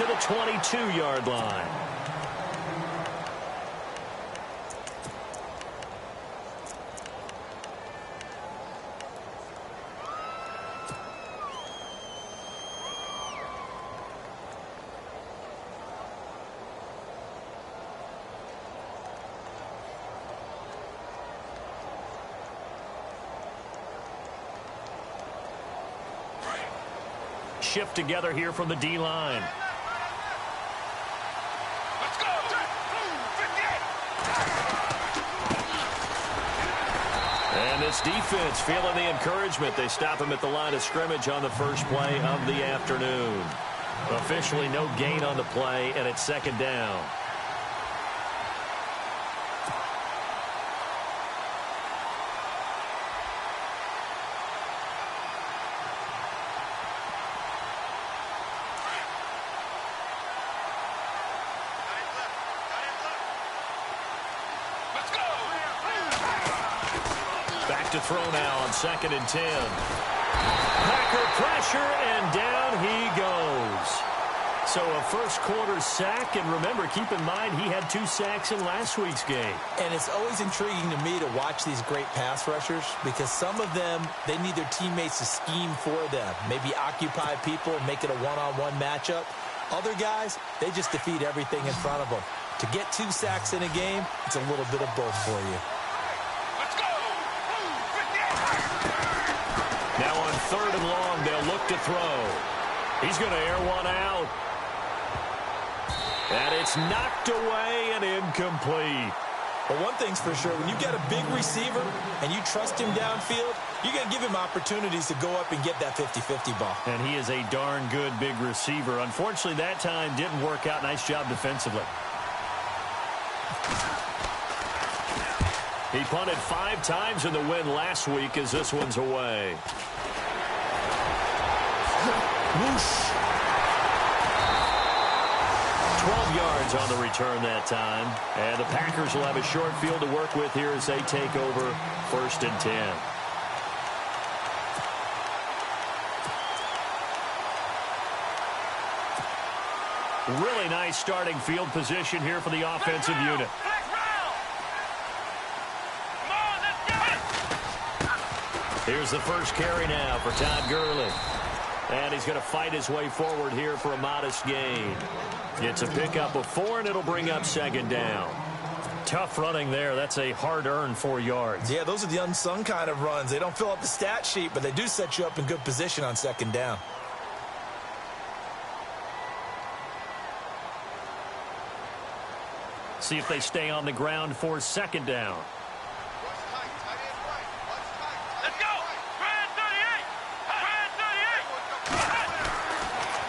to the 22-yard line. Shift together here from the D-line. Let's go. 58. And this defense feeling the encouragement. They stop him at the line of scrimmage on the first play of the afternoon. Officially no gain on the play, and it's second down. To throw now on 2nd and 10. Packer pressure, and down he goes. So a first quarter sack, and remember, keep in mind he had 2 sacks in last week's game. And it's always intriguing to me to watch these great pass rushers because some of them, they need their teammates to scheme for them. Maybe occupy people and make it a one-on-one matchup. Other guys, they just defeat everything in front of them. To get 2 sacks in a game, it's a little bit of both for you. Now on 3rd and long, they'll look to throw. He's going to air one out. And it's knocked away and incomplete. But one thing's for sure, when you've got a big receiver and you trust him downfield, you got to give him opportunities to go up and get that 50-50 ball. And he is a darn good big receiver. Unfortunately, that time didn't work out. Nice job defensively. He punted 5 times in the win last week as this one's away. Whoosh. 12 yards on the return that time. And the Packers will have a short field to work with here as they take over 1st and 10. Really nice starting field position here for the offensive unit. Here's the first carry now for Todd Gurley. And he's going to fight his way forward here for a modest gain. It's a pickup of 4, and it'll bring up 2nd down. Tough running there. That's a hard-earned 4 yards. Yeah, those are the unsung kind of runs. They don't fill up the stat sheet, but they do set you up in good position on 2nd down. See if they stay on the ground for 2nd down.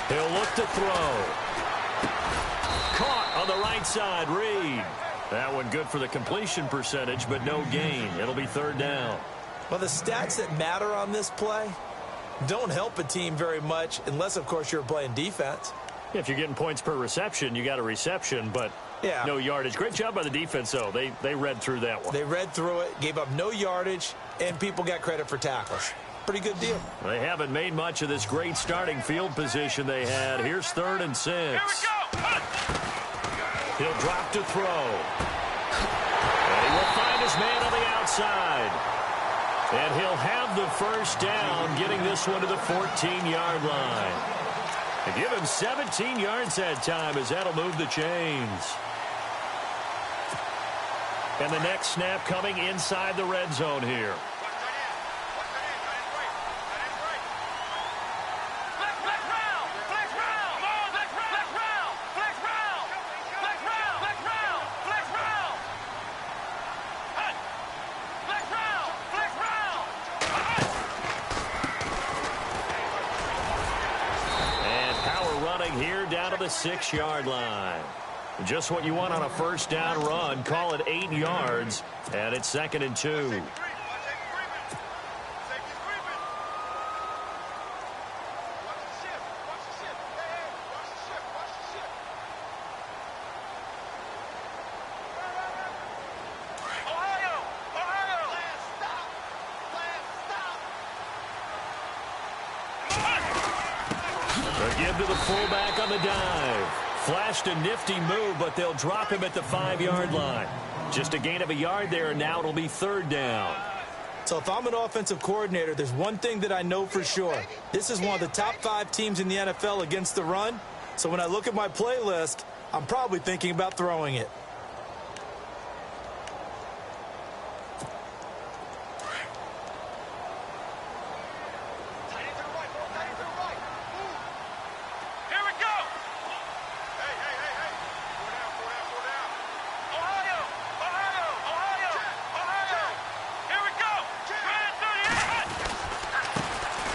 He'll look to throw. Caught on the right side, Reed. That one good for the completion percentage, but no gain. It'll be 3rd down. Well, the stats that matter on this play don't help a team very much unless, of course, you're playing defense. If you're getting points per reception, you got a reception, but yeah, no yardage. Great job by the defense, though. They read through that one. They read through it, gave up no yardage, and people got credit for tackles. Pretty good deal. They haven't made much of this great starting field position they had. Here's 3rd and 6. Here we go. He'll drop to throw. And he will find his man on the outside. And he'll have the first down, getting this one to the 14-yard line. And give him 17 yards that time as that'll move the chains. And the next snap coming inside the red zone here. Here down to the 6-yard line. Just what you want on a first down run. Call it 8 yards, and it's 2nd and 2. Give to the fullback on the dive. Flashed a nifty move, but they'll drop him at the 5-yard line. Just a gain of a yard there, and now it'll be 3rd down. So if I'm an offensive coordinator, there's one thing that I know for sure. This is one of the top 5 teams in the NFL against the run. So when I look at my playlist, I'm probably thinking about throwing it.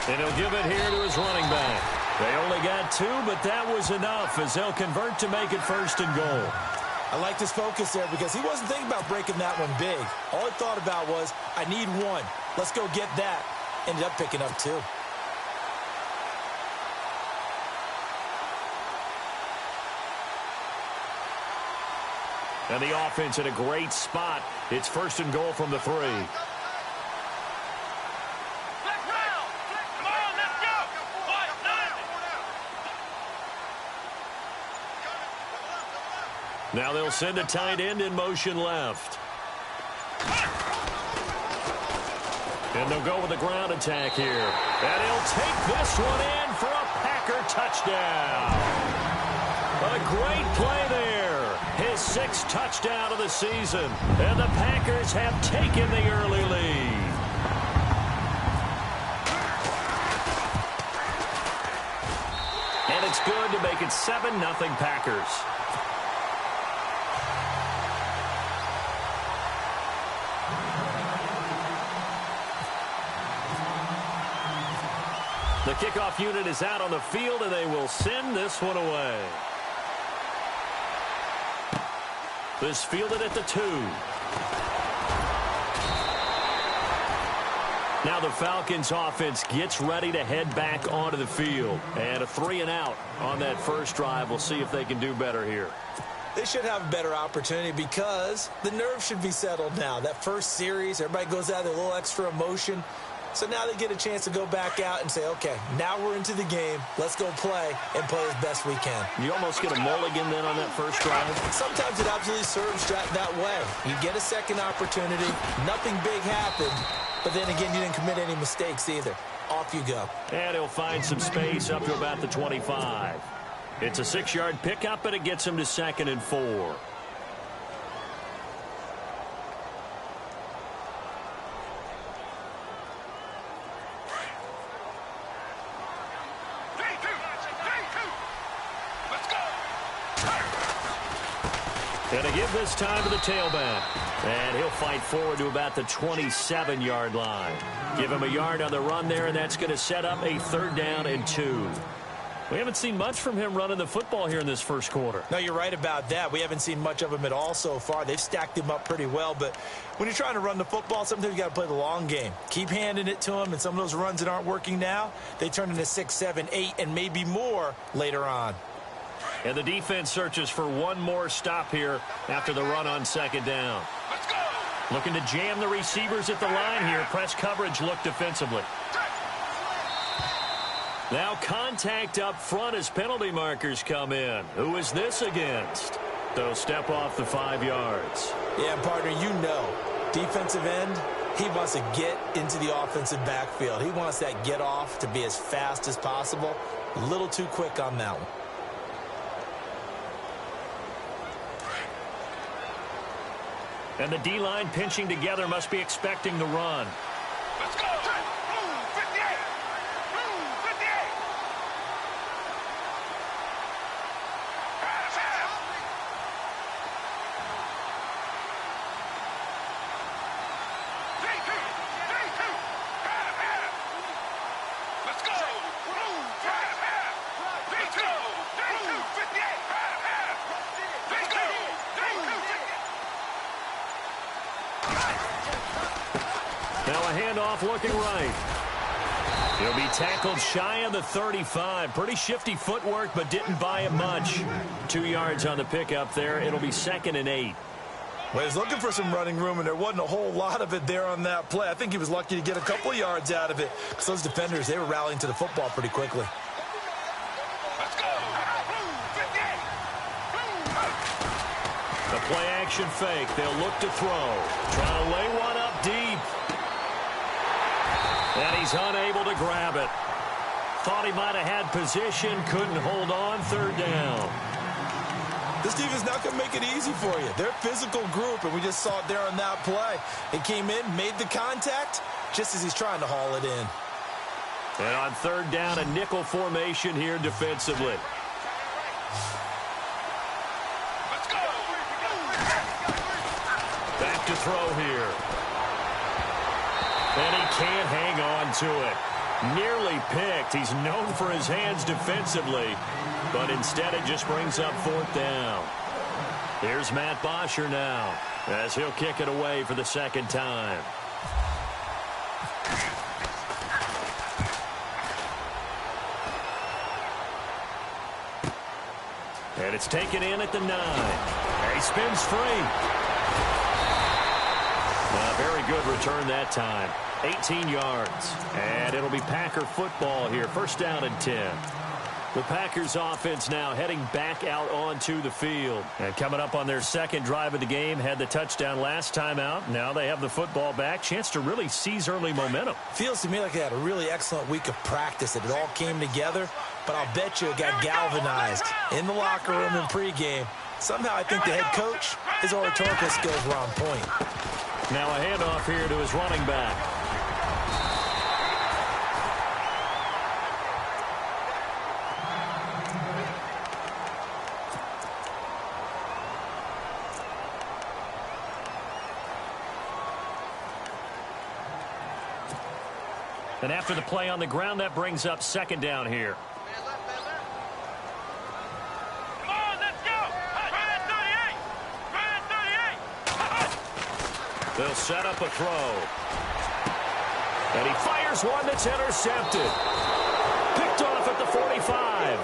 And he'll give it here to his running back. They only got 2, but that was enough as they'll convert to make it 1st and goal. I like his focus there because he wasn't thinking about breaking that one big. All he thought about was, I need 1. Let's go get that. Ended up picking up 2. And the offense in a great spot. It's 1st and goal from the 3. Now they'll send a tight end in motion left. And they'll go with a ground attack here. And he'll take this one in for a Packer touchdown. A great play there. His 6th touchdown of the season. And the Packers have taken the early lead. And it's good to make it 7-0 Packers. The kickoff unit is out on the field, and they will send this one away. This fielded at the 2. Now the Falcons offense gets ready to head back onto the field. And a 3 and out on that first drive. We'll see if they can do better here. They should have a better opportunity because the nerves should be settled now. That first series, everybody goes out with a little extra emotion. So now they get a chance to go back out and say, okay, now we're into the game. Let's go play and play as best we can. You almost get a mulligan then on that first drive? Sometimes it absolutely serves that way. You get a second opportunity. Nothing big happened. But then again, you didn't commit any mistakes either. Off you go. And he'll find some space up to about the 25. It's a 6-yard pickup, and it gets him to 2nd and 4. And to give this time to the tailback. And he'll fight forward to about the 27-yard line. Give him a yard on the run there, and that's going to set up a 3rd down and 2. We haven't seen much from him running the football here in this first quarter. No, you're right about that. We haven't seen much of him at all so far. They've stacked him up pretty well, but when you're trying to run the football, sometimes you got to play the long game. Keep handing it to him, and some of those runs that aren't working now, they turn into 6, 7, 8, and maybe more later on. And the defense searches for one more stop here after the run on 2nd down. Let's go. Looking to jam the receivers at the line here. Press coverage look defensively. Now contact up front as penalty markers come in. Who is this against? They'll step off the 5 yards. Yeah, partner, you know, defensive end, he wants to get into the offensive backfield. He wants that get off to be as fast as possible. A little too quick on that one. And the D-line pinching together must be expecting the run. Let's go. 58. 58. Let's go. Let's go. 58. Let's go. Now a handoff looking right. He'll be tackled shy of the 35. Pretty shifty footwork, but didn't buy it much. 2 yards on the pickup there. It'll be 2nd and 8. Well, he was looking for some running room, and there wasn't a whole lot of it there on that play. I think he was lucky to get a couple of yards out of it because those defenders, they were rallying to the football pretty quickly. Let's go. 58. A play-action fake. They'll look to throw. Trying to lay one up deep. And he's unable to grab it. Thought he might have had position. Couldn't hold on. Third down. This defense not going to make it easy for you. They're a physical group, and we just saw it there on that play. It came in, made the contact, just as he's trying to haul it in. And on third down, a nickel formation here defensively. Let's go. Back to throw here. And he can't hang on to it. Nearly picked. He's known for his hands defensively, but instead it just brings up fourth down. Here's Matt Bosher now, as he'll kick it away for the second time. And it's taken in at the 9. And he spins free. Very good return that time. 18 yards. And it'll be Packer football here. First down and 10. The Packers offense now heading back out onto the field. And coming up on their second drive of the game, had the touchdown last time out. Now they have the football back. Chance to really seize early momentum. Feels to me like they had a really excellent week of practice. That it all came together. But I'll bet you it got galvanized in the locker room in pregame. Somehow I think the head coach, his oratorical skills were on point. Now a handoff here to his running back. And after the play on the ground, that brings up second down here. Come on, let's go. Run 38. They'll set up a throw. And he fires one that's intercepted. Picked off at the 45.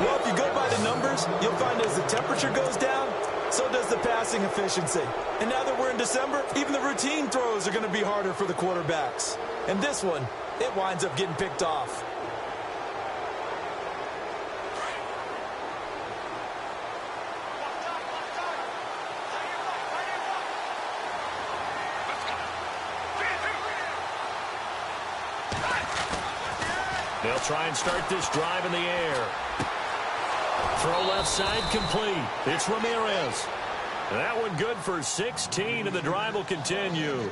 Well, if you go by the numbers, you'll find as the temperature goes down, so does the passing efficiency. And now that we're in December, even the routine throws are going to be harder for the quarterbacks. And this one, it winds up getting picked off. They'll try and start this drive in the air. Throw left side complete. It's Ramirez. That one good for 16, and the drive will continue.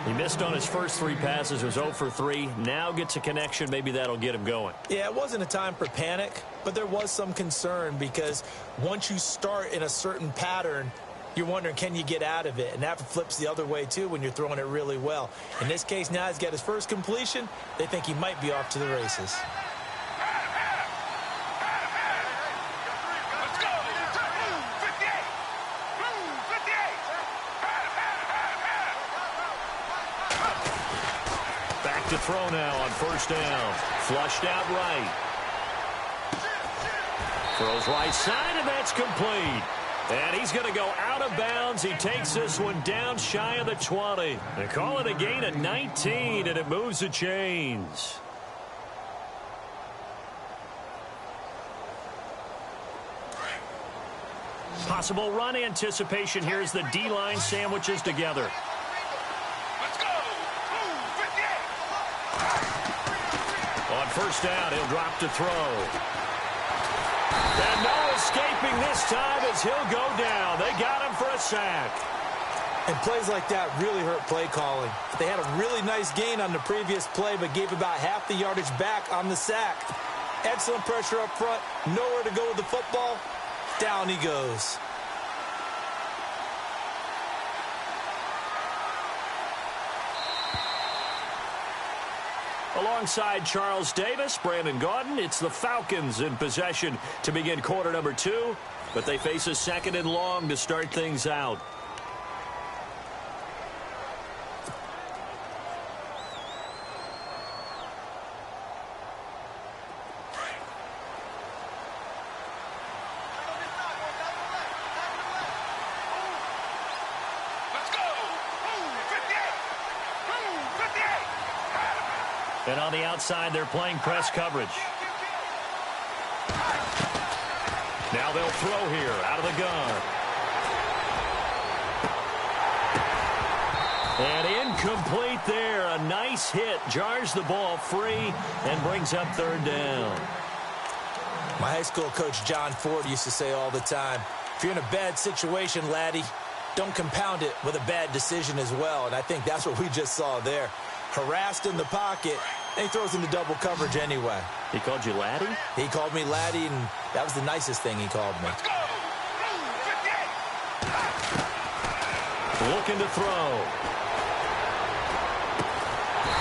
He missed on his first 3 passes, was 0 for 3. Now gets a connection. Maybe that'll get him going. Yeah, it wasn't a time for panic, but there was some concern because once you start in a certain pattern, you're wondering, can you get out of it? And that flips the other way, too, when you're throwing it really well. In this case, now he's got his first completion. They think he might be off to the races. Let's go. 58. 58. Back to throw now on first down. Flushed out right. Throws right side, and that's complete. And he's going to go out of bounds. He takes this one down shy of the 20. They call it a gain of 19, and it moves the chains. Possible run anticipation here as the D-line sandwiches together. Let's go. 58. On first down, he'll drop to throw. And no escaping this time as he'll go down. They got him for a sack. And plays like that really hurt play calling. They had a really nice gain on the previous play, but gave about half the yardage back on the sack. Excellent pressure up front. Nowhere to go with the football. Down he goes. Alongside Charles Davis, Brandon Gaudin, it's the Falcons in possession to begin quarter number 2, but they face a second and long to start things out. And on the outside, they're playing press coverage. Now they'll throw here out of the gun. And incomplete there. A nice hit. Jars the ball free and brings up third down. My high school coach, John Ford, used to say all the time, if you're in a bad situation, laddie, don't compound it with a bad decision as well. And I think that's what we just saw there. Harassed in the pocket, and he throws into double coverage anyway. He called you laddie? He called me laddie, and that was the nicest thing he called me. Let's go. 58. Looking to throw.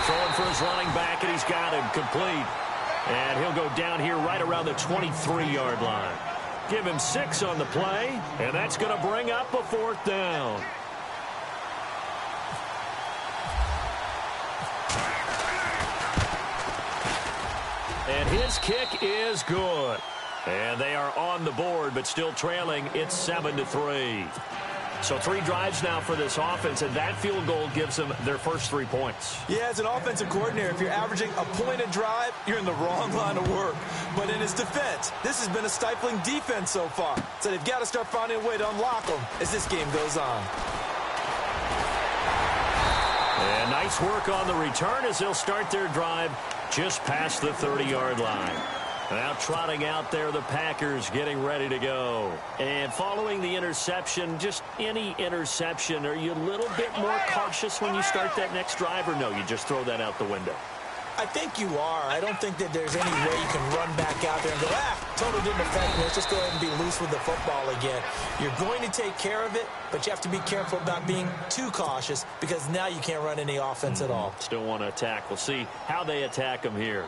Throwing for his running back, and he's got him complete. And he'll go down here right around the 23-yard line. Give him 6 on the play, and that's going to bring up a 4th down. And his kick is good. And they are on the board, but still trailing. It's 7-3. So 3 drives now for this offense, and that field goal gives them their first 3 points. Yeah, as an offensive coordinator, if you're averaging a point a drive, you're in the wrong line of work. But in his defense, this has been a stifling defense so far. So they've got to start finding a way to unlock them as this game goes on. And nice work on the return as they'll start their drive just past the 30-yard line. Now trotting out there, the Packers getting ready to go. And following the interception, just any interception, are you a little bit more cautious when you start that next drive, or no, you just throw that out the window? I think you are. I don't think that there's any way you can run back out there and go, totally didn't affect me. Let's just go ahead and be loose with the football again. You're going to take care of it, but you have to be careful about being too cautious because now you can't run any offense at all. Still want to attack. We'll see how they attack them here.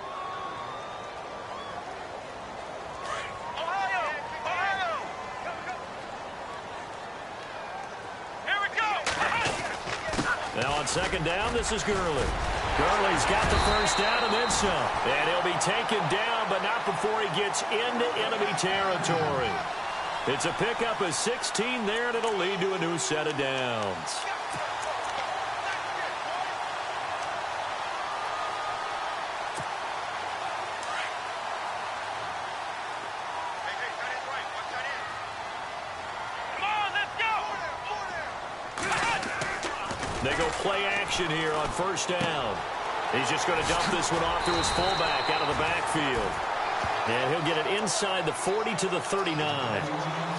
Now on second down, this is Gurley. Gurley's got the first down and then some. And he'll be taken down, but not before he gets into enemy territory. It's a pickup of 16 there, and it'll lead to a new set of downs. They go play action here on first down. He's just going to dump this one off to his fullback out of the backfield. And he'll get it inside the 40 to the 39.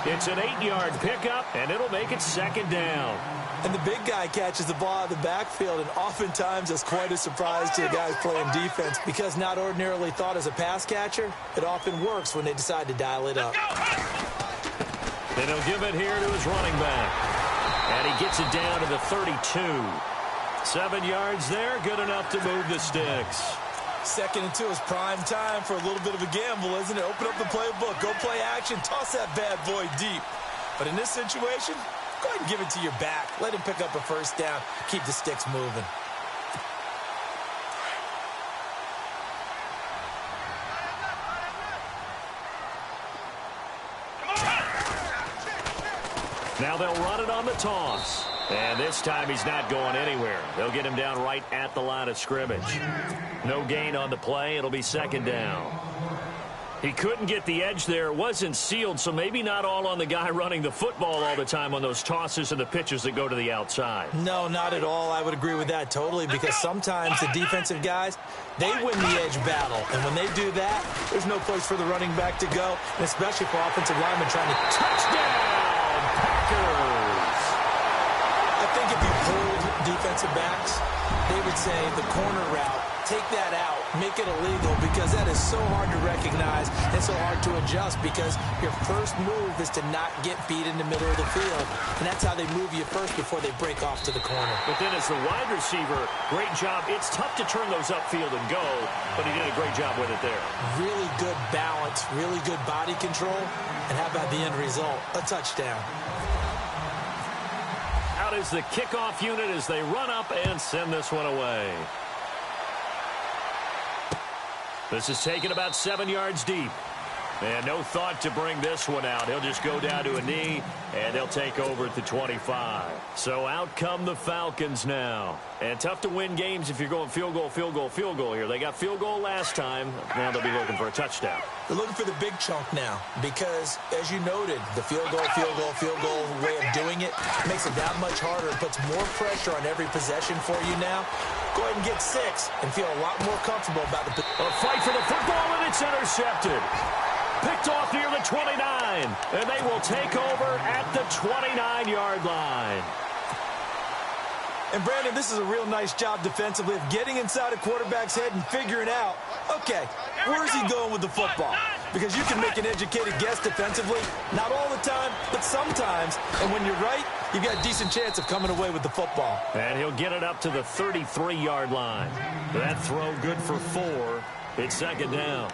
It's an 8-yard pickup, and it'll make it second down. And the big guy catches the ball out of the backfield, and oftentimes it's quite a surprise to the guys playing defense because not ordinarily thought as a pass catcher, it often works when they decide to dial it up. Then he'll give it here to his running back. And he gets it down to the 32. 7 yards there, good enough to move the sticks. 2nd and 2 is prime time for a little bit of a gamble, isn't it? Open up the playbook, go play action, toss that bad boy deep. But in this situation, go ahead and give it to your back. Let him pick up a first down, keep the sticks moving. Now they'll run it on the toss. And this time he's not going anywhere. They'll get him down right at the line of scrimmage. No gain on the play. It'll be second down. He couldn't get the edge there. It wasn't sealed, so maybe not all on the guy running the football all the time on those tosses and the pitches that go to the outside. No, not at all. I would agree with that totally because sometimes the defensive guys, they win the edge battle. And when they do that, there's no place for the running back to go, and especially for offensive linemen trying to touchdown. Packers. I think if you hold defensive backs, they would say the corner route, take that out, make it illegal because that is so hard to recognize and so hard to adjust because your first move is to not get beat in the middle of the field. And that's how they move you first before they break off to the corner. But then as the wide receiver, great job. It's tough to turn those upfield and go, but he did a great job with it there. Really good balance, really good body control. And how about the end result? A touchdown. Out is the kickoff unit as they run up and send this one away. This is taken about 7 yards deep. And no thought to bring this one out. He'll just go down to a knee, and they'll take over at the 25. So out come the Falcons now. And tough to win games if you're going field goal, field goal, field goal here. They got field goal last time. Now they'll be looking for a touchdown. They're looking for the big chunk now because, as you noted, the field goal way of doing it makes it that much harder. It puts more pressure on every possession for you now. Go ahead and get 6 and feel a lot more comfortable about the... A fight for the football, and it's intercepted. Picked off near the 29, and they will take over at the 29-yard line. And, Brandon, this is a real nice job defensively of getting inside a quarterback's head and figuring out, okay, where is he going with the football? Because you can make an educated guess defensively, not all the time, but sometimes. And when you're right, you've got a decent chance of coming away with the football. And he'll get it up to the 33-yard line. That throw good for 4. It's second down.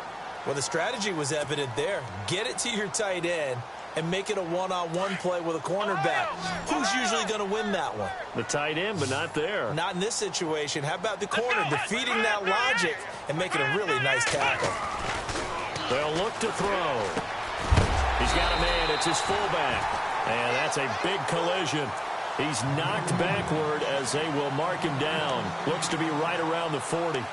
Well, the strategy was evident there. Get it to your tight end and make it a one-on-one play with a cornerback. Who's usually going to win that one? The tight end, but not there. Not in this situation. How about the corner defeating that logic and making a really nice tackle? They'll look to throw. He's got a man. It's his fullback. And that's a big collision. He's knocked backward as they will mark him down. Looks to be right around the 40.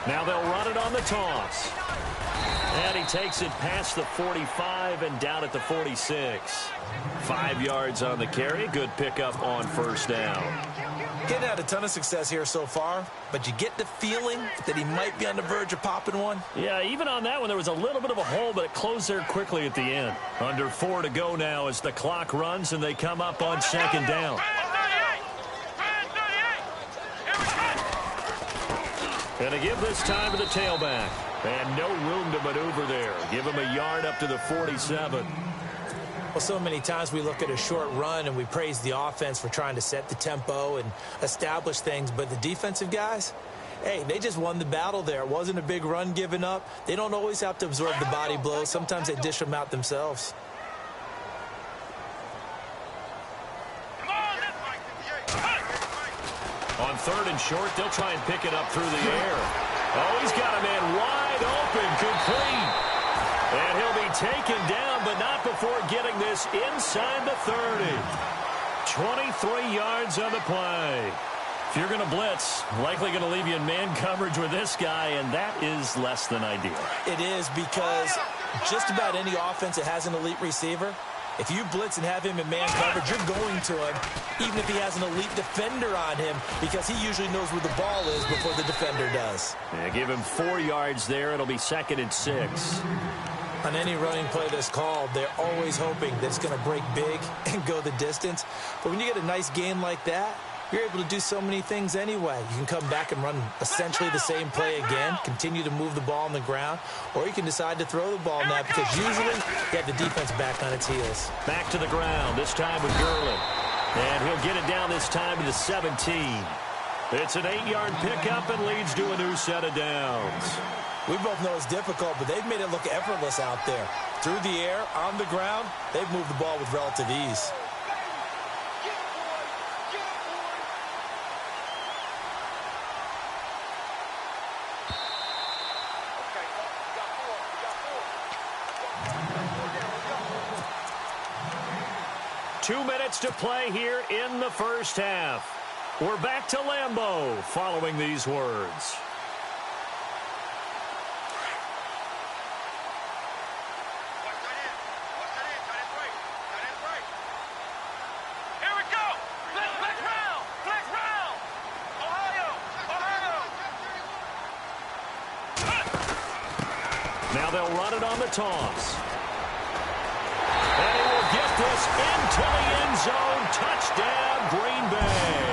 Now they'll run it on the toss. And he takes it past the 45 and down at the 46. 5 yards on the carry. Good pickup on first down. Getting had a ton of success here so far, but you get the feeling that he might be on the verge of popping one. Yeah, even on that one, there was a little bit of a hole, but it closed there quickly at the end. Under 4 to go now as the clock runs and they come up on second down. And to give this time to the tailback. And no room to maneuver there. Give him a yard up to the 47. Well, so many times we look at a short run and we praise the offense for trying to set the tempo and establish things. But the defensive guys, hey, they just won the battle there. It wasn't a big run given up. They don't always have to absorb the body blows. Sometimes they dish them out themselves. On 3rd and short, they'll try and pick it up through the air. Oh, he's got a man wide open, complete. And he'll be taken down, but not before getting this inside the 30. 23 yards on the play. If you're going to blitz, likely going to leave you in man coverage with this guy, and that is less than ideal. It is because just about any offense that has an elite receiver, if you blitz and have him in man coverage, you're going to him, even if he has an elite defender on him, because he usually knows where the ball is before the defender does. Yeah, give him 4 yards there. It'll be 2nd and 6. On any running play that's called, they're always hoping that it's going to break big and go the distance. But when you get a nice gain like that, you're able to do so many things anyway. You can come back and run essentially the same play again, continue to move the ball on the ground, or you can decide to throw the ball now because usually you have the defense back on its heels. Back to the ground, this time with Gurley. And he'll get it down this time to the 17. It's an 8-yard pickup and leads to a new set of downs. We both know it's difficult, but they've made it look effortless out there. Through the air, on the ground, they've moved the ball with relative ease. Two minutes to play here in the first half. We're back to Lambeau following these words. Now they'll run it on the toss. And he will get this into the end zone. Touchdown, Green Bay.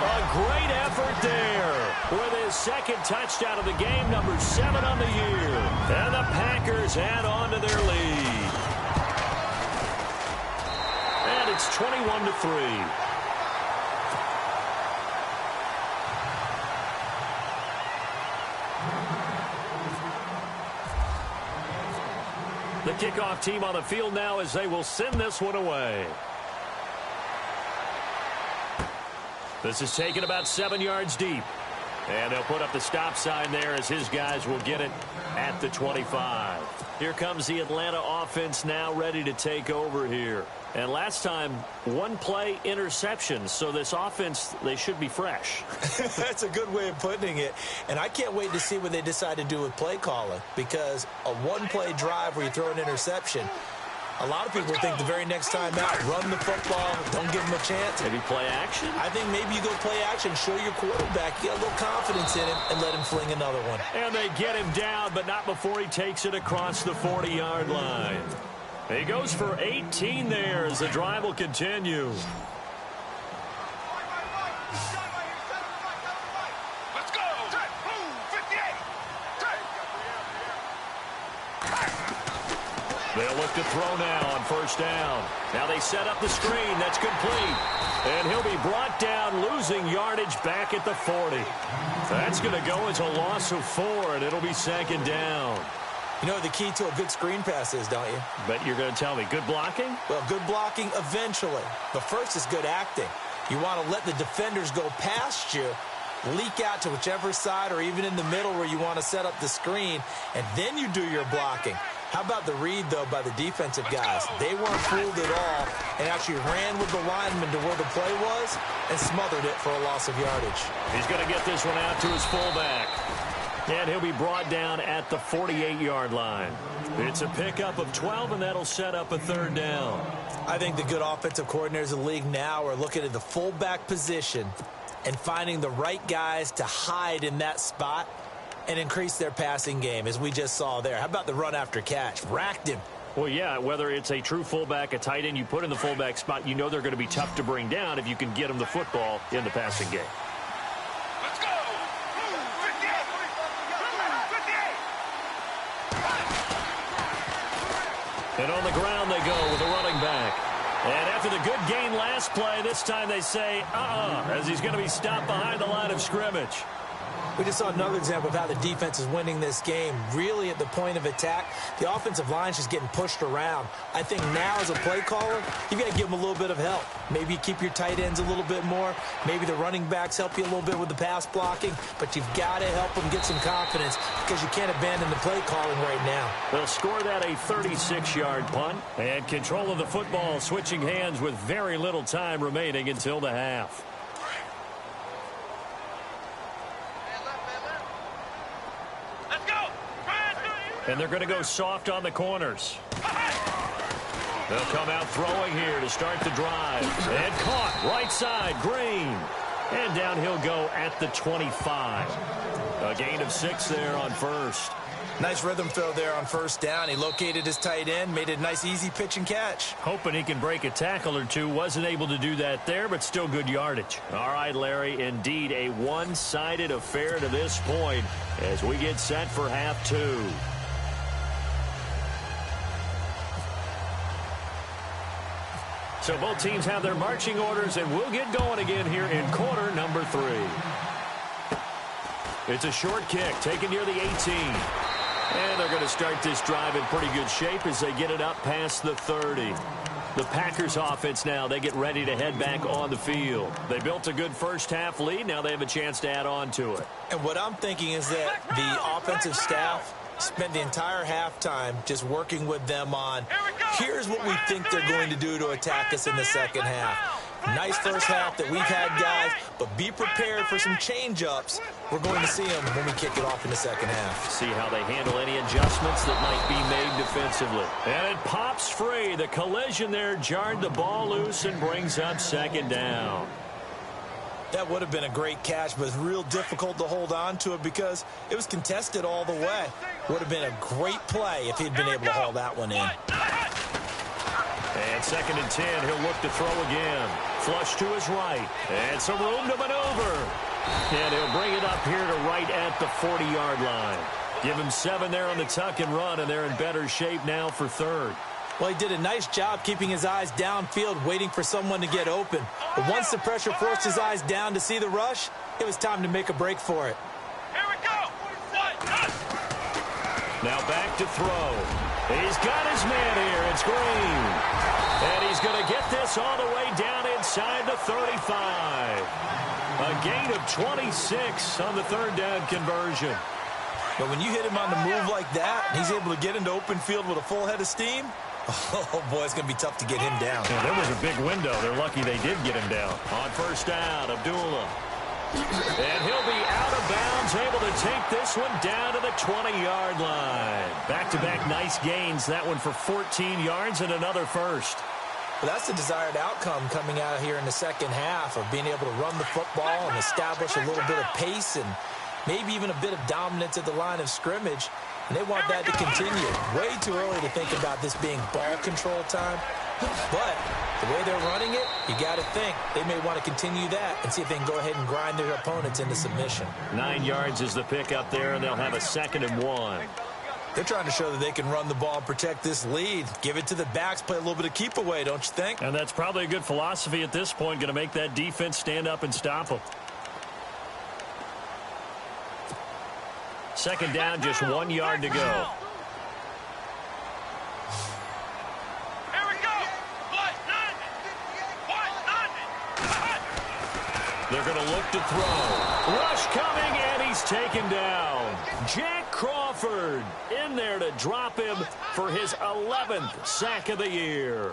A great effort there with his 2nd touchdown of the game, number 7 on the year. And the Packers add on to their lead. And to It's 21-3. The kickoff team on the field now as they will send this one away. This is taken about 7 yards deep. And they'll put up the stop sign there as his guys will get it at the 25. Here comes the Atlanta offense now ready to take over here. And last time, one play interception. So this offense, they should be fresh. That's a good way of putting it. And I can't wait to see what they decide to do with play calling. Because a one-play drive where you throw an interception, a lot of people think the very next time out, run the football, don't give him a chance. Maybe play action? I think maybe you go play action, show your quarterback, get a little confidence in him, and let him fling another one. And they get him down, but not before he takes it across the 40-yard line. He goes for 18 there as the drive will continue. Let's go! 58! They'll look to throw now on first down. Now they set up the screen. That's complete. And he'll be brought down, losing yardage back at the 40. That's going to go as a loss of 4, and it'll be second down. You know what the key to a good screen pass is, don't you? But you're going to tell me, good blocking? Well, good blocking eventually. But first is good acting. You want to let the defenders go past you, leak out to whichever side or even in the middle where you want to set up the screen, and then you do your blocking. How about the read, though, by the defensive guys? They weren't fooled at all and actually ran with the lineman to where the play was and smothered it for a loss of yardage. He's going to get this one out to his fullback. And he'll be brought down at the 48-yard line. It's a pickup of 12, and that'll set up a third down. I think the good offensive coordinators in the league now are looking at the fullback position and finding the right guys to hide in that spot and increase their passing game, as we just saw there. How about the run after catch? Racked him. Well, yeah, whether it's a true fullback, a tight end, you put in the fullback spot, you know they're going to be tough to bring down if you can get them the football in the passing game. Let's go! 58! And on the ground they go with a running back. And after the good gain last play, this time they say, as he's going to be stopped behind the line of scrimmage. We just saw another example of how the defense is winning this game. Really at the point of attack, the offensive line's just getting pushed around. I think now as a play caller, you've got to give them a little bit of help. Maybe you keep your tight ends a little bit more. Maybe the running backs help you a little bit with the pass blocking. But you've got to help them get some confidence because you can't abandon the play calling right now. They'll score that a 36-yard punt. And control of the football switching hands with very little time remaining until the half. And they're going to go soft on the corners. They'll come out throwing here to start the drive. And caught right side, Green. And down he'll go at the 25. A gain of 6 there on first. Nice rhythm throw there on first down. He located his tight end, made it a nice easy pitch and catch. Hoping he can break a tackle or two. Wasn't able to do that there, but still good yardage. All right, Larry, indeed a one-sided affair to this point as we get set for half 2. So both teams have their marching orders, and we'll get going again here in quarter number 3. It's a short kick taken near the 18. And they're going to start this drive in pretty good shape as they get it up past the 30. The Packers offense now, they get ready to head back on the field. They built a good first half lead. Now they have a chance to add on to it. And what I'm thinking is that the offensive staff spent the entire halftime just working with them on, here's what we think they're going to do to attack us in the second half. Nice first half that we've had, guys, but be prepared for some change-ups. We're going to see them when we kick it off in the second half. See how they handle any adjustments that might be made defensively. And it pops free. The collision there jarred the ball loose and brings up second down. That would have been a great catch, but it's real difficult to hold on to it because it was contested all the way. Would have been a great play if he'd been able to haul that one in. And second and 10, he'll look to throw again. Flush to his right. And some room to maneuver. And he'll bring it up here to right at the 40-yard line. Give him 7 there on the tuck and run, and they're in better shape now for third. Well, he did a nice job keeping his eyes downfield, waiting for someone to get open. But once the pressure forced his eyes down to see the rush, it was time to make a break for it. Here we go. Now back to throw. He's got his man here. It's Green. And he's going to get this all the way down inside the 35. A gain of 26 on the third down conversion. But when you hit him on the move like that, and he's able to get into open field with a full head of steam, oh, boy, it's going to be tough to get him down. Yeah, there was a big window. They're lucky they did get him down. On first down, Abdullah. And he'll be out of bounds, able to take this one down to the 20-yard line. Back-to-back nice gains. That one for 14 yards and another first. Well, that's the desired outcome coming out here in the second half of being able to run the football and establish a little bit of pace and maybe even a bit of dominance at the line of scrimmage. And they want that to continue. Way too early to think about this being ball control time. But the way they're running it, you got to think they may want to continue that and see if they can go ahead and grind their opponents into submission. 9 yards is the pick up there, and they'll have a 2nd and 1. They're trying to show that they can run the ball and protect this lead. Give it to the backs, play a little bit of keep away, don't you think? And that's probably a good philosophy at this point, going to make that defense stand up and stop them. 2nd down, just 1 yard to go. They're going to look to throw. Rush coming, and he's taken down. Jack Crawford in there to drop him for his 11th sack of the year.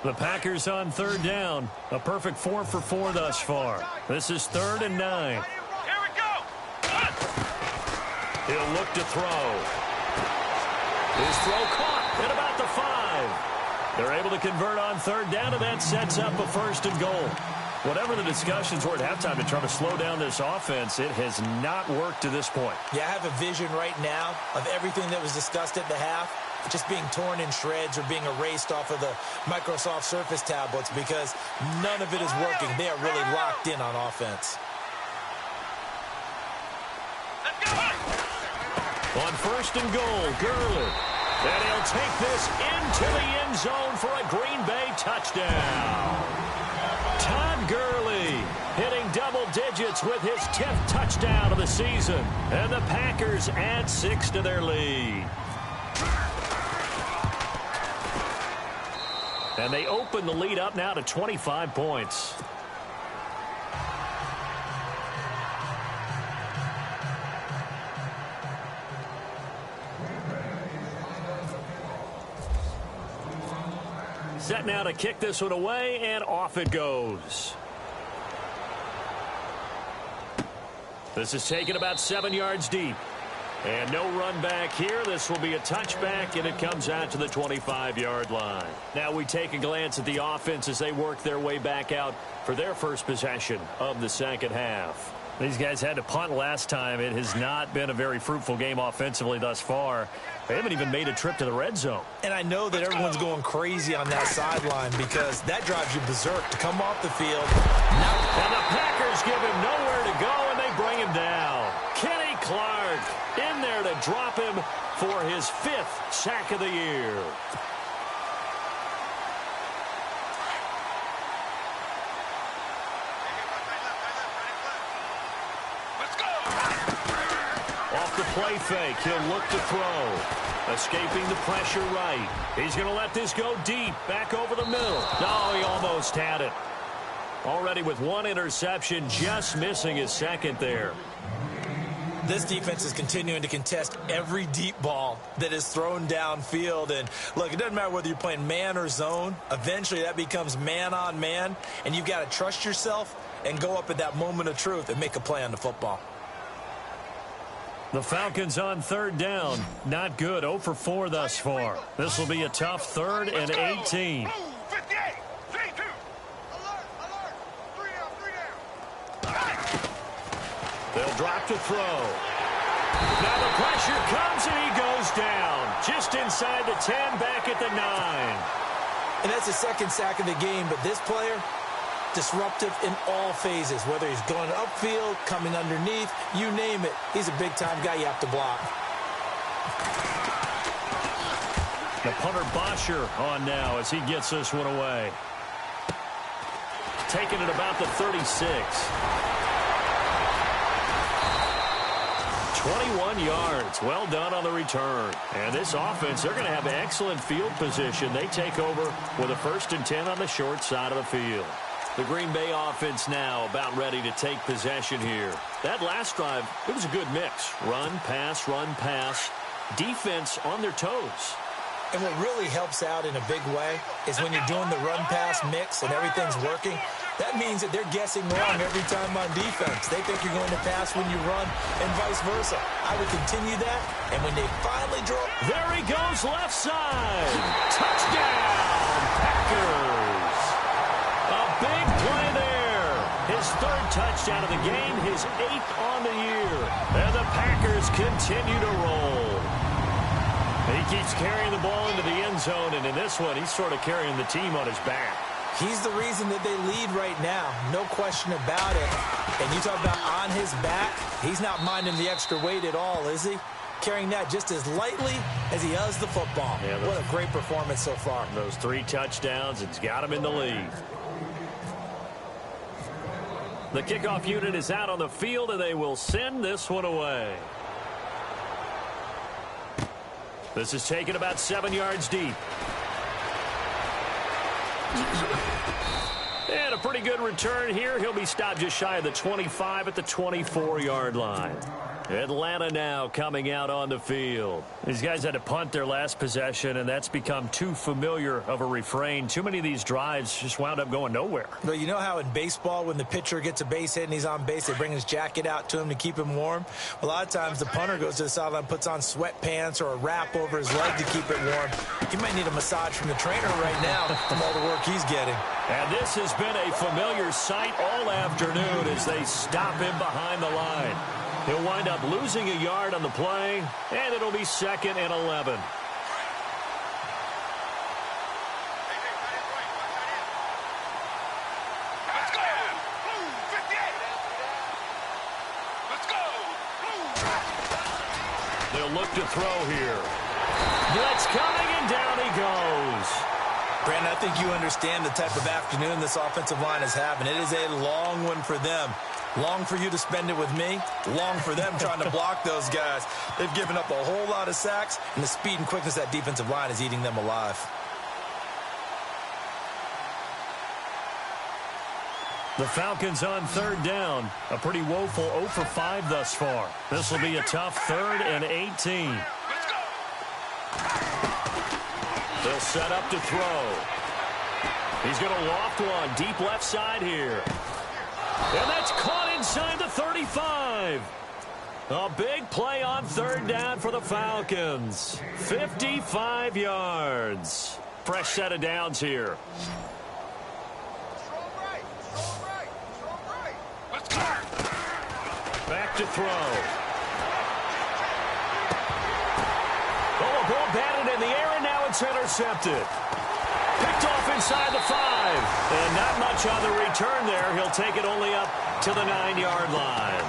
The Packers on 3rd down. A perfect 4 for 4 thus far. This is 3rd and 9. He'll look to throw. His throw caught at about the 5. They're able to convert on 3rd down, and that sets up a 1st and goal. Whatever the discussions were at halftime to try to slow down this offense, it has not worked to this point. Yeah, I have a vision right now of everything that was discussed at the half just being torn in shreds or being erased off of the Microsoft Surface tablets because none of it is working. They are really locked in on offense. On 1st and goal, Gurley. And he'll take this into the end zone for a Green Bay touchdown. Todd Gurley hitting double digits with his 10th touchdown of the season. And the Packers add 6 to their lead. And they open the lead up now to 25 points. Set now to kick this one away, and off it goes. This is taken about 7 yards deep. And no run back here. This will be a touchback, and it comes out to the 25-yard line. Now we take a glance at the offense as they work their way back out for their first possession of the second half. These guys had to punt last time. It has not been a very fruitful game offensively thus far. They haven't even made a trip to the red zone. And I know that everyone's going crazy on that sideline because that drives you berserk to come off the field. And the Packers give him nowhere to go, and they bring him down. Kenny Clark in there to drop him for his 5th sack of the year. Off the play fake, he'll look to throw. Escaping the pressure right. He's going to let this go deep, back over the middle. No, he almost had it. Already with 1 interception, just missing his 2nd there. This defense is continuing to contest every deep ball that is thrown downfield. And, look, it doesn't matter whether you're playing man or zone. Eventually, that becomes man-on-man, and you've got to trust yourself and go up at that moment of truth and make a play on the football. The Falcons on 3rd down. Not good. 0 for 4 thus far. This will be a tough 3rd and 18. They'll drop to throw. Now the pressure comes, and he goes down. Just inside the 10, back at the 9. And that's the second sack of the game, but this player, disruptive in all phases, whether he's going upfield, coming underneath, you name it. He's a big-time guy you have to block. The punter Bosher on now as he gets this one away. Taking it about the 36. 21 yards. Well done on the return. And this offense, they're going to have excellent field position. They take over with a 1st and 10 on the short side of the field. The Green Bay offense now about ready to take possession here. That last drive, it was a good mix. Run, pass, defense on their toes. And what really helps out in a big way is when you're doing the run-pass mix and everything's working, that means that they're guessing wrong every time on defense. They think you're going to pass when you run and vice versa. I would continue that, and when they finally draw... There he goes left side. Touchdown, Packers. A big play there. His 3rd touchdown of the game, his 8th on the year. And the Packers continue to roll. He keeps carrying the ball into the end zone, and in this one, he's sort of carrying the team on his back. He's the reason that they lead right now, no question about it. And you talk about on his back, he's not minding the extra weight at all, is he? Carrying that just as lightly as he does the football. Yeah, what a great performance so far. Those 3 touchdowns, it's got him in the lead. The kickoff unit is out on the field, and they will send this one away. This is taken about 7 yards deep. And a pretty good return here. He'll be stopped just shy of the 25 at the 24-yard line. Atlanta now coming out on the field. These guys had to punt their last possession, and that's become too familiar of a refrain. Too many of these drives just wound up going nowhere. But you know how in baseball, when the pitcher gets a base hit and he's on base, they bring his jacket out to him to keep him warm? A lot of times the punter goes to the sideline, puts on sweatpants or a wrap over his leg to keep it warm. He might need a massage from the trainer right now from all the work he's getting. And this has been a familiar sight all afternoon as they stop him behind the line. He'll wind up losing a yard on the play, and it'll be 2nd and 11. Let's go! Blue 58! Let's go! Blue! They'll look to throw here. Blitz coming, and down he goes. Brandon, I think you understand the type of afternoon this offensive line is having. It is a long one for them. Long for you to spend it with me. Long for them trying to block those guys. They've given up a whole lot of sacks, and the speed and quickness of that defensive line is eating them alive. The Falcons on 3rd down. A pretty woeful 0 for 5 thus far. This will be a tough 3rd and 18. Let's go! They'll set up to throw. He's going to loft one deep left side here. And that's caught inside the 35. A big play on 3rd down for the Falcons. 55 yards. Fresh set of downs here. Let's go! Back to throw. Oh, a ball batted in the air, and now it's intercepted. Picked off inside the 5. And not much on the return there. He'll take it only up to the 9-yard line.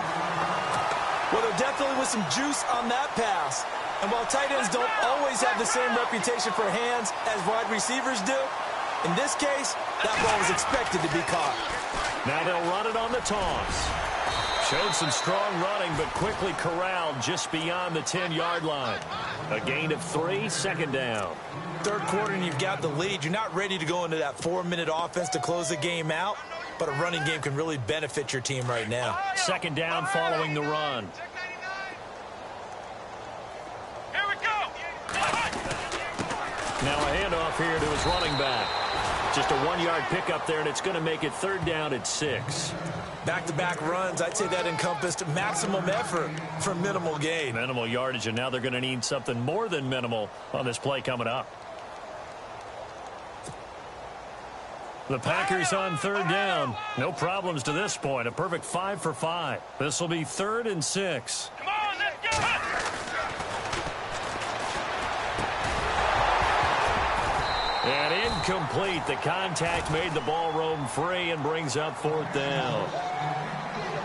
Well, there definitely was some juice on that pass. And while tight ends don't always have the same reputation for hands as wide receivers do, in this case, that ball was expected to be caught. Now they'll run it on the toss. Showed some strong running, but quickly corralled just beyond the 10-yard line. A gain of 3, 2nd down. 3rd quarter and you've got the lead. You're not ready to go into that 4-minute offense to close the game out, but a running game can really benefit your team right now. 2nd down following the run. Here we go! Now a handoff here to his running back. Just a 1-yard pickup there, and it's going to make it 3rd down at 6. Back-to-back runs, I'd say that encompassed maximum effort for minimal gain. Minimal yardage, and now they're going to need something more than minimal on this play coming up. The Packers on 3rd down. No problems to this point. A perfect 5 for 5. This will be 3rd and 6. Come on, let's go! And in incomplete. The contact made the ball roam free and brings up 4th down.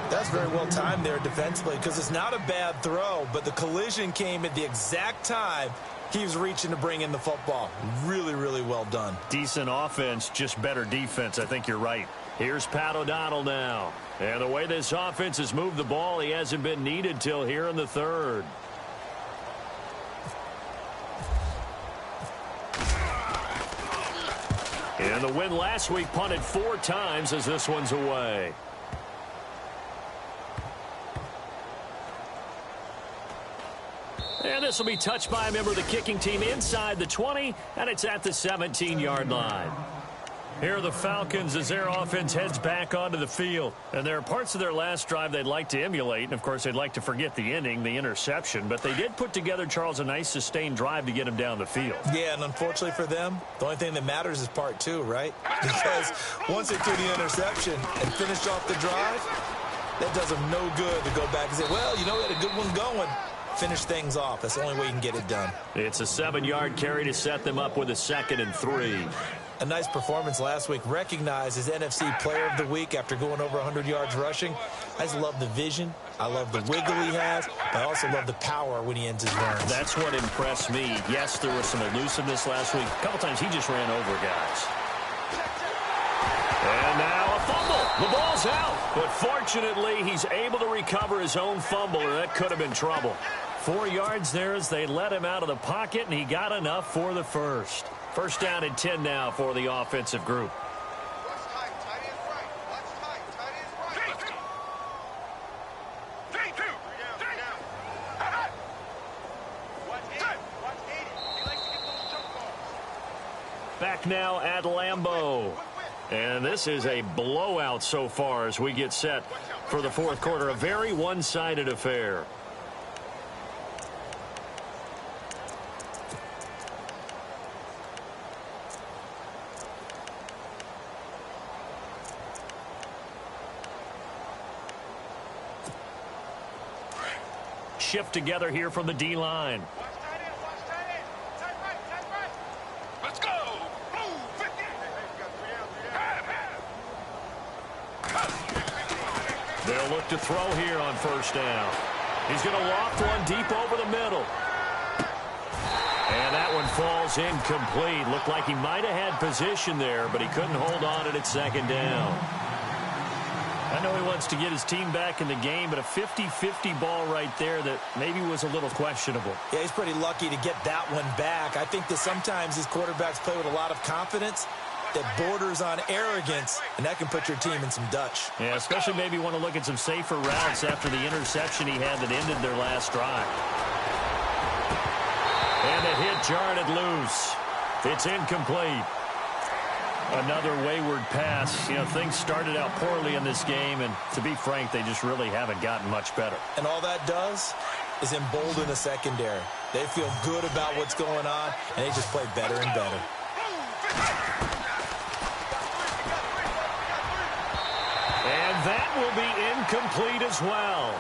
That's very well timed there defensively because it's not a bad throw, but the collision came at the exact time he was reaching to bring in the football. Really, really well done. Decent offense, just better defense. I think you're right. Here's Pat O'Donnell now. And the way this offense has moved the ball, he hasn't been needed till here in the 3rd. And the win last week punted 4 times as this one's away. And this will be touched by a member of the kicking team inside the 20, and it's at the 17-yard line. Here are the Falcons as their offense heads back onto the field. And there are parts of their last drive they'd like to emulate. And, of course, they'd like to forget the inning, the interception. But they did put together, Charles, a nice sustained drive to get them down the field. Yeah, and unfortunately for them, the only thing that matters is part 2, right? Because once they threw the interception and finished off the drive, that does them no good to go back and say, well, you know, we had a good one going. Finish things off. That's the only way you can get it done. It's a 7-yard carry to set them up with a 2nd and 3. A nice performance last week, recognized as NFC Player of the Week after going over 100 yards rushing. I just love the vision. I love the wiggle he has, but I also love the power when he ends his runs. That's what impressed me. Yes, there was some elusiveness last week. A couple times he just ran over guys. And now a fumble. The ball's out. But fortunately, he's able to recover his own fumble, or that could have been trouble. 4 yards there as they let him out of the pocket, and he got enough for the first. First down and 10 now for the offensive group. Back now at Lambeau. And this is a blowout so far as we get set for the 4th quarter. A very one-sided affair. Shift together here from the D-line. Let's go. They'll look to throw here on first down. He's going to loft one deep over the middle. And that one falls incomplete. Looked like he might have had position there, but he couldn't hold on at 2nd down. I know he wants to get his team back in the game, but a 50-50 ball right there that maybe was a little questionable. Yeah, he's pretty lucky to get that one back. I think that sometimes these quarterbacks play with a lot of confidence that borders on arrogance, and that can put your team in some Dutch. Yeah, especially maybe want to look at some safer routes after the interception he had that ended their last drive. And the hit jarred it loose. It's incomplete. Another wayward pass. You know, things started out poorly in this game, and to be frank, they just really haven't gotten much better. And all that does is embolden the secondary. They feel good about what's going on, and they just play better and better. And that will be incomplete as well.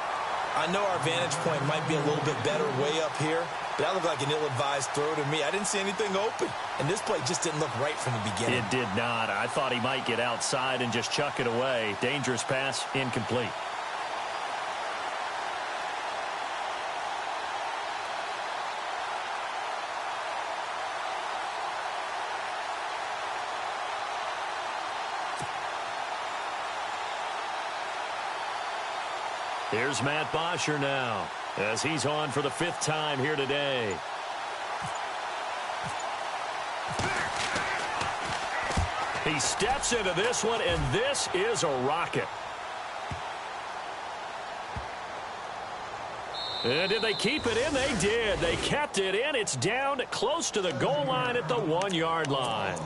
I know our vantage point might be a little bit better way up here, but that looked like an ill-advised throw to me. I didn't see anything open, and this play just didn't look right from the beginning. It did not. I thought he might get outside and just chuck it away. Dangerous pass, incomplete. Here's Matt Bosher now as he's on for the 5th time here today. He steps into this one, and this is a rocket. And did they keep it in? They did. They kept it in. It's down close to the goal line at the 1-yard line.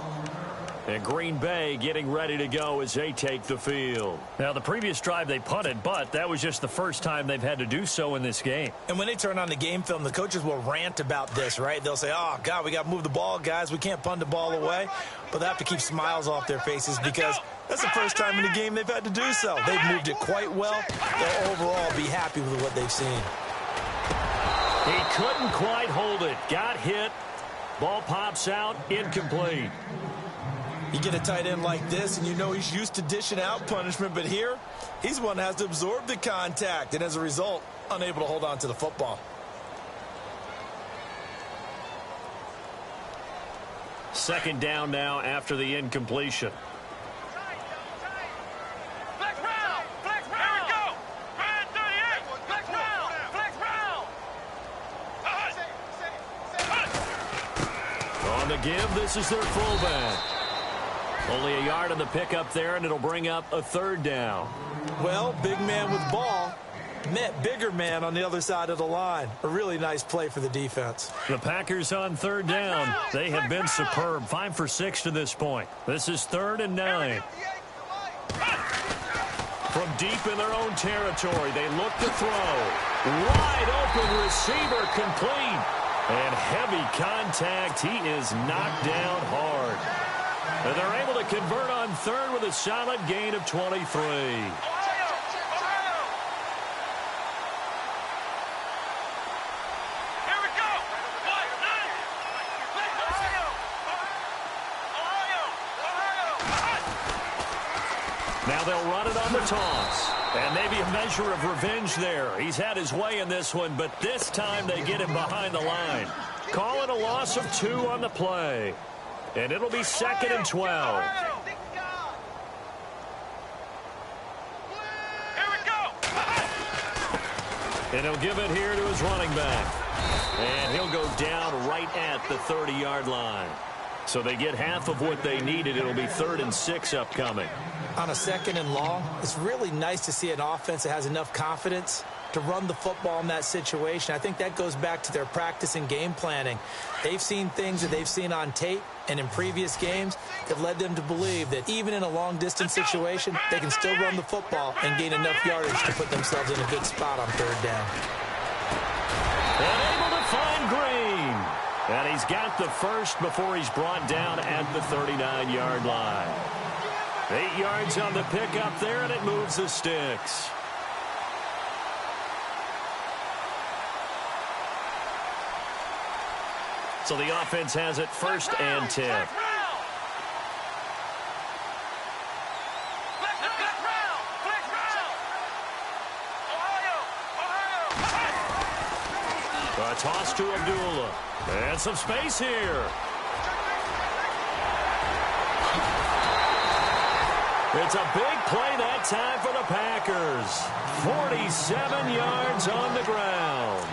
And Green Bay getting ready to go as they take the field. Now, the previous drive they punted, but that was just the first time they've had to do so in this game. And when they turn on the game film, the coaches will rant about this, right? They'll say, oh, God, we got to move the ball, guys. We can't punt the ball away. But they have to keep smiles off their faces because that's the first time in the game they've had to do so. They've moved it quite well. They'll overall be happy with what they've seen. He couldn't quite hold it. Got hit. Ball pops out. Incomplete. You get a tight end like this, and you know he's used to dishing out punishment, but here, he's the one that has to absorb the contact, and as a result, unable to hold on to the football. Second down now after the incompletion. On the give, this is their fullback. Only a yard on the pickup there, and it'll bring up a third down. Well, big man with ball met bigger man on the other side of the line. A really nice play for the defense. The Packers on third down. They have been superb. 5 for 6 to this point. This is 3rd and 9. From deep in their own territory, they look to throw. Wide open receiver complete. And heavy contact. He is knocked down hard. And they're able to convert on third with a solid gain of 23. Now they'll run it on the toss. And maybe a measure of revenge there. He's had his way in this one, but this time they get him behind the line. Call it a loss of 2 on the play. And it'll be 2nd and 12. And he'll give it here to his running back. And he'll go down right at the 30-yard line. So they get half of what they needed. It'll be 3rd and 6 upcoming. On a 2nd and long, it's really nice to see an offense that has enough confidence to run the football in that situation. I think that goes back to their practice and game planning. They've seen things that they've seen on tape and in previous games that led them to believe that even in a long-distance situation, they can still run the football and gain enough yardage to put themselves in a good spot on 3rd down. And able to find Green. And he's got the first before he's brought down at the 39-yard line. 8 yards on the pickup there, and it moves the sticks. So the offense has it 1st and 10. A toss to Abdullah. And some space here. It's a big play that time for the Packers. 47 yards on the ground.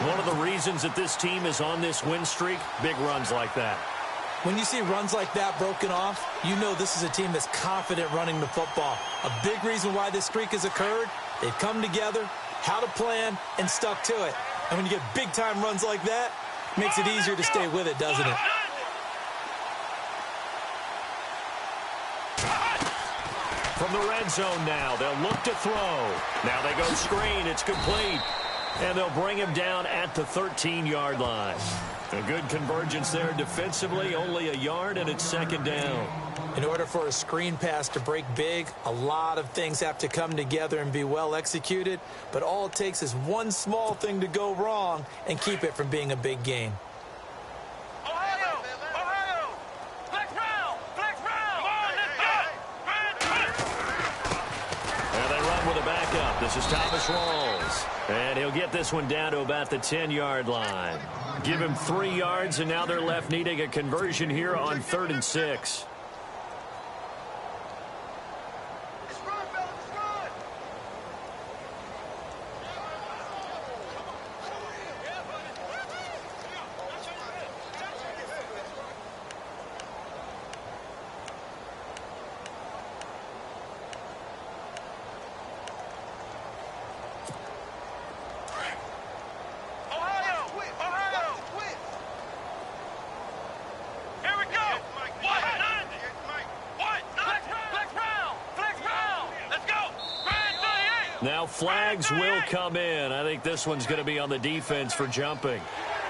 One of the reasons that this team is on this win streak, big runs like that. When you see runs like that broken off, you know this is a team that's confident running the football. A big reason why this streak has occurred, they've come together, had a plan, and stuck to it. And when you get big-time runs like that, it makes it easier to stay with it, doesn't it? From the red zone now, they'll look to throw. Now they go screen. It's complete. And they'll bring him down at the 13-yard line. A good convergence there defensively, only a yard, and it's 2nd down. In order for a screen pass to break big, a lot of things have to come together and be well executed. But all it takes is one small thing to go wrong and keep it from being a big gain. This is Thomas Rawls, and he'll get this one down to about the 10-yard line. Give him 3 yards, and now they're left needing a conversion here on 3rd and 6. Now flags will come in. I think this one's going to be on the defense for jumping.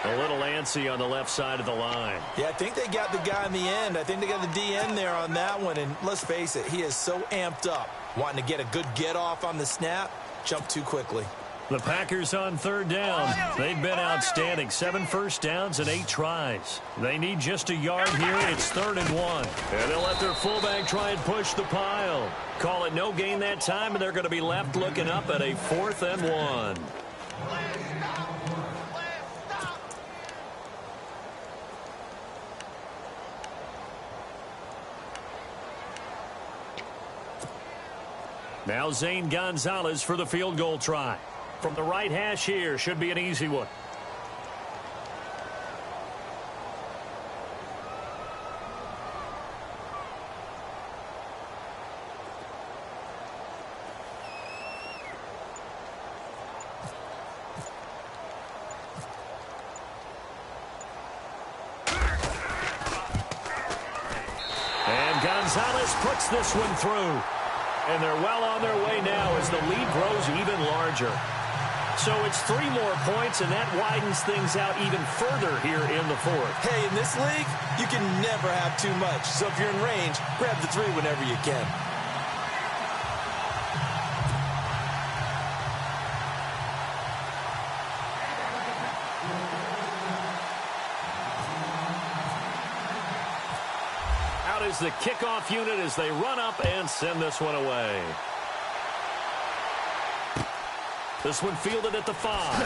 A little antsy on the left side of the line. Yeah, I think they got the guy in the end. I think they got the DN there on that one. And let's face it, he is so amped up, wanting to get a good get-off on the snap, jump too quickly. The Packers on third down. They've been outstanding. 7 first downs and 8 tries. They need just a yard here. It's 3rd and 1. And they'll let their fullback try and push the pile. Call it no gain that time, and they're going to be left looking up at a 4th and 1. Now Zane Gonzalez for the field goal try. From the right hash here, should be an easy one. And Gonzalez puts this one through. And they're well on their way now as the lead grows even larger. So it's 3 more points, and that widens things out even further here in the 4th. Hey, in this league, you can never have too much. So if you're in range, grab the 3 whenever you can. Out is the kickoff unit as they run up and send this one away. This one fielded at the 5.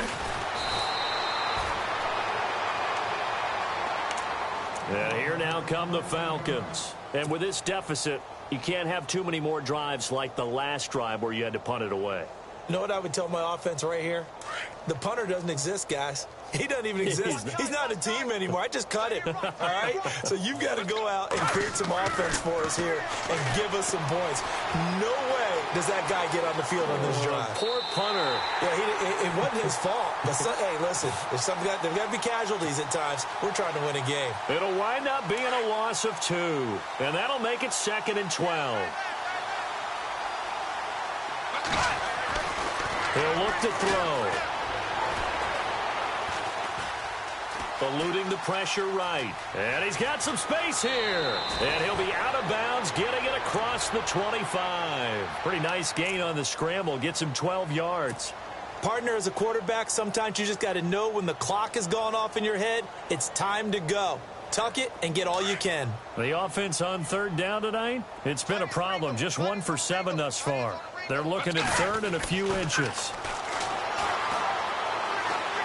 And here now come the Falcons. And with this deficit, you can't have too many more drives like the last drive where you had to punt it away. You know what I would tell my offense right here? The punter doesn't exist, guys. He doesn't even exist. He's not a team anymore. I just cut him, all right? So you've got to go out and create some offense for us here and give us some points. No way does that guy get on the field on this drive. Poor punter. Yeah, it wasn't his fault. But hey, listen, there's got to be casualties at times. We're trying to win a game. It'll wind up being a loss of 2. And that'll make it 2nd and 12. He'll look to throw. Eluding the pressure right. And he's got some space here. And he'll be out of bounds, getting it across the 25. Pretty nice gain on the scramble. Gets him 12 yards. Partner, as a quarterback, sometimes you just got to know when the clock has gone off in your head, it's time to go. Tuck it and get all you can. The offense on 3rd down tonight, it's been a problem. Just 1 for 7 thus far. They're looking at 3rd and a few inches.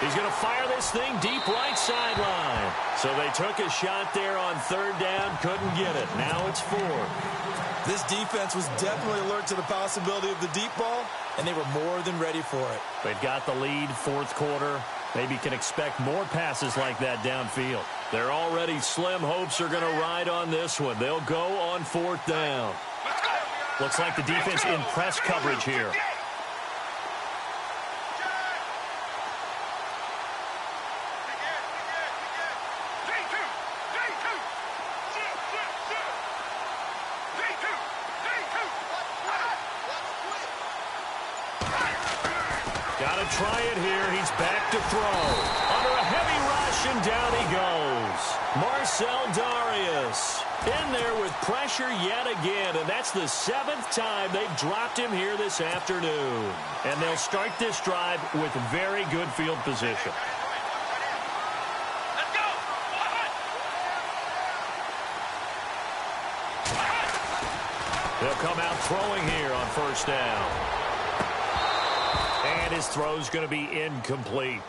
He's going to fire this thing deep right sideline. So they took a shot there on 3rd down, couldn't get it. Now it's 4th. This defense was definitely alert to the possibility of the deep ball, and they were more than ready for it. They've got the lead, 4th quarter. Maybe can expect more passes like that downfield. Their already slim hopes are going to ride on this one. They'll go on 4th down. Looks like the defense in press coverage here. Got to try it here. He's back to throw. Under a heavy rush, and down he goes. Marcel Darius in there with pressure yet again, and that's the 7th time they've dropped him here this afternoon. And they'll start this drive with very good field position. Let's go! They'll come out throwing here on 1st down. And his throw's going to be incomplete.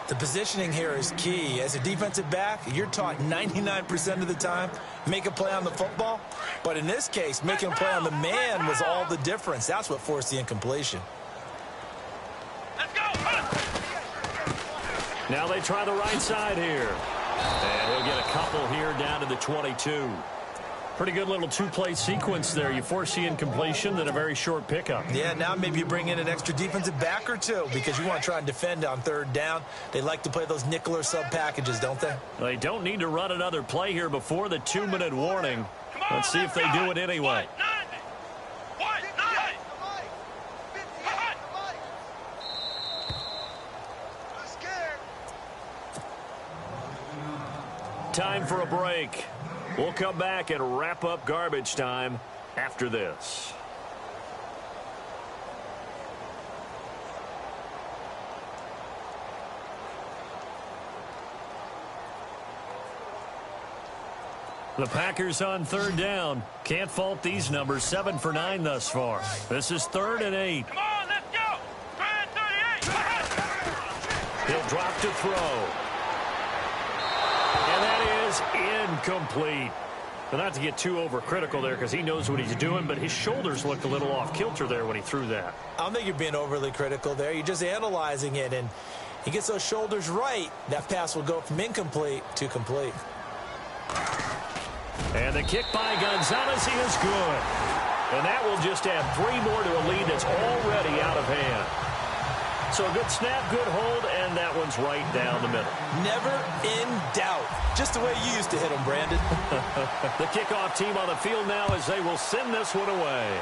The positioning here is key. As a defensive back, you're taught 99% of the time, make a play on the football. But in this case, making a play on the man was all the difference. That's what forced the incompletion. Let's go! Now they try the right side here. And he'll get a couple here down to the 22. Pretty good little 2-play sequence there. You force the incompletion, then a very short pickup. Yeah, now maybe you bring in an extra defensive back or 2 because you want to try and defend on 3rd down. They like to play those nickel or sub packages, don't they? They don't need to run another play here before the 2-minute warning. Let's see if they do it anyway. Time for a break. We'll come back and wrap up garbage time after this. The Packers on third down. Can't fault these numbers. 7 for 9 thus far. This is 3rd and 8. Come on, let's go. 38. He'll drop to throw. And that is incomplete. But not to get too overcritical there because he knows what he's doing, but his shoulders looked a little off kilter there when he threw that. I don't think you're being overly critical there. You're just analyzing it, and he gets those shoulders right. That pass will go from incomplete to complete. And the kick by Gonzalez is good. And that will just add 3 more to a lead that's already out of hand. So a good snap, good hold, and that one's right down the middle. Never in doubt. Just the way you used to hit them, Brandon. The kickoff team on the field now as they will send this one away.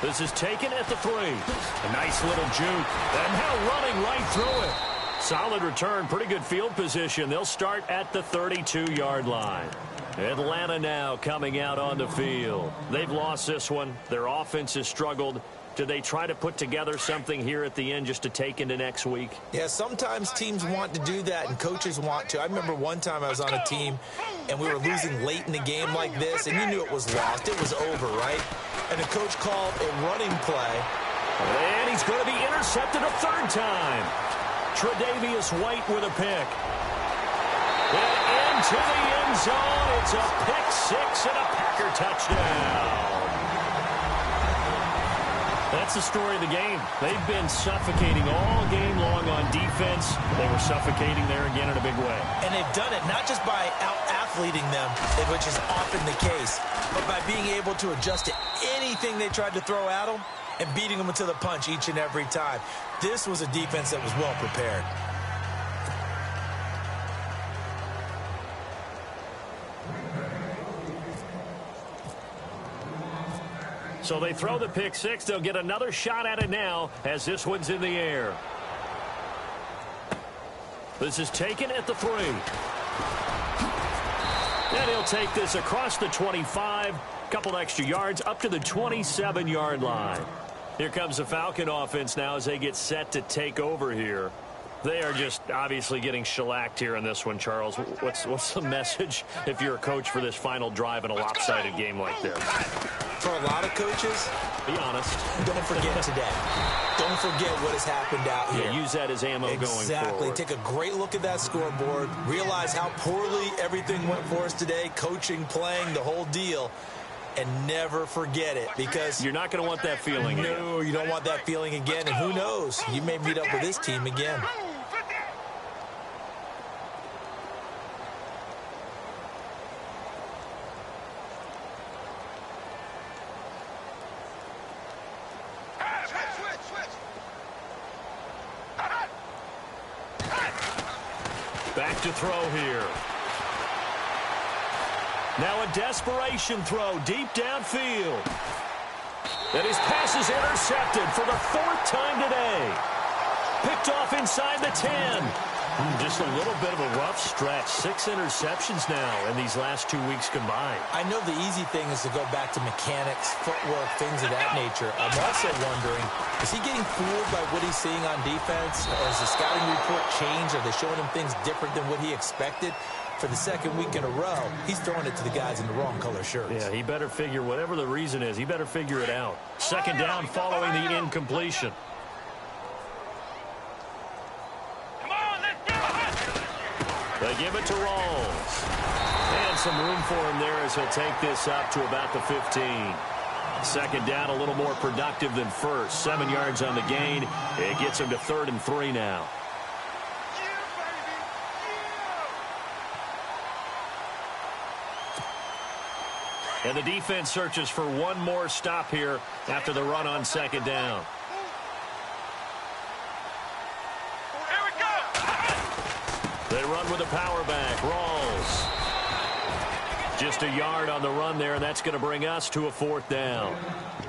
This is taken at the 3. A nice little juke. And now running right through it. Solid return, pretty good field position. They'll start at the 32-yard line. Atlanta now coming out on the field. They've lost this one. Their offense has struggled. Do they try to put together something here at the end just to take into next week? Yeah, sometimes teams want to do that and coaches want to. I remember one time I was on a team and we were losing late in the game like this, and you knew it was lost. It was over, right? And the coach called a running play. And he's going to be intercepted a 3rd time. Tre'Davious White with a pick. And into the end zone. It's a pick 6 and a Packer touchdown. That's the story of the game. They've been suffocating all game long on defense. They were suffocating there again in a big way. And they've done it not just by out-athleting them, which is often the case, but by being able to adjust to anything they tried to throw at them and beating them into the punch each and every time. This was a defense that was well prepared. So they throw the pick 6. They'll get another shot at it now as this one's in the air. This is taken at the 3. And he'll take this across the 25. Couple extra yards up to the 27-yard line. Here comes the Falcon offense now as they get set to take over here. They are just obviously getting shellacked here in this one, Charles. What's the message if you're a coach for this final drive in a lopsided game like this? For a lot of coaches, be honest. Don't forget today. Don't forget what has happened out here. Yeah, use that as ammo going forward. Exactly. Take a great look at that scoreboard. Realize how poorly everything went for us today. Coaching, playing, the whole deal. And never forget it, because you're not going to want that feeling again. No, you don't want that feeling again. And who knows? You may meet up with this team again. Back to throw here. Now a desperation throw deep downfield. And his pass is intercepted for the 4th time today. Picked off inside the 10. Just a little bit of a rough stretch. 6 interceptions now in these last 2 weeks combined. I know the easy thing is to go back to mechanics, footwork, things of that nature. I'm also wondering, is he getting fooled by what he's seeing on defense? Has the scouting report changed? Are they showing him things different than what he expected? For the 2nd week in a row, he's throwing it to the guys in the wrong color shirts. Yeah, he better figure, whatever the reason is, he better figure it out. 2nd down following the incompletion. They give it to Rawls. And some room for him there as he'll take this up to about the 15. 2nd down, a little more productive than first. 7 yards on the gain. It gets him to 3rd and 3 now. And the defense searches for one more stop here after the run on 2nd down. They run with a power back. Rawls. Just a yard on the run there, and that's going to bring us to a 4th down.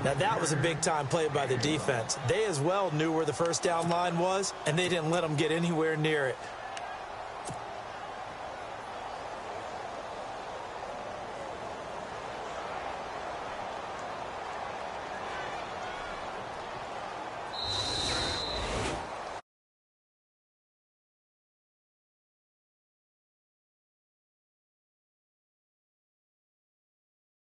Now, that was a big-time play by the defense. They as well knew where the 1st down line was, and they didn't let them get anywhere near it.